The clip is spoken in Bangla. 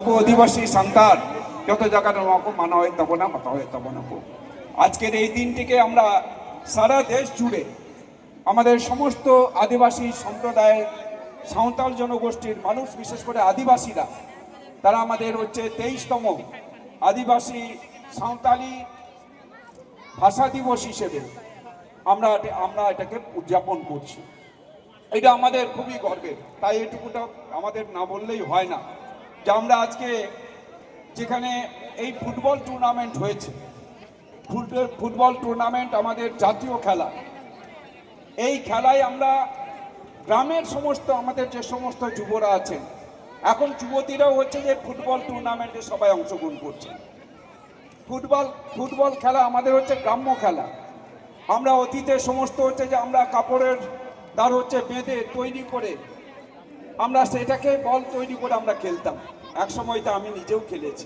আদিবাসী সান্তাল যত জায়গায় মানা হয় তব না মাথা হয় তব না। আজকের এই দিনটিকে আমরা সারা দেশ জুড়ে আমাদের সমস্ত আদিবাসী সম্প্রদায়ের সাঁওতাল জনগোষ্ঠীর মানুষ, বিশেষ করে আদিবাসীরা, তারা আমাদের হচ্ছে 23তম আদিবাসী সাঁওতালি ভাষা দিবস হিসেবে আমরা এটাকে উদযাপন করছি। এটা আমাদের খুবই গর্বের, তাই এটুকুটা আমাদের না বললেই হয় না যে আমরা আজকে যেখানে এই ফুটবল টুর্নামেন্ট হয়েছে, ফুটবল টুর্নামেন্ট আমাদের জাতীয় খেলা, এই খেলায় আমরা গ্রামের সমস্ত আমাদের যে সমস্ত যুবরা আছেন, এখন যুবতীরাও হচ্ছে যে ফুটবল টুর্নামেন্টে সবাই অংশগ্রহণ করছে। ফুটবল খেলা আমাদের হচ্ছে গ্রাম্য খেলা। আমরা অতীতে সমস্ত হচ্ছে যে আমরা কাপড়ের তার হচ্ছে বেঁধে তৈরি করে আমরা সেটাকে বল তৈরি করে আমরা খেলতাম। এক সময় তো আমি নিজেও খেলেছি।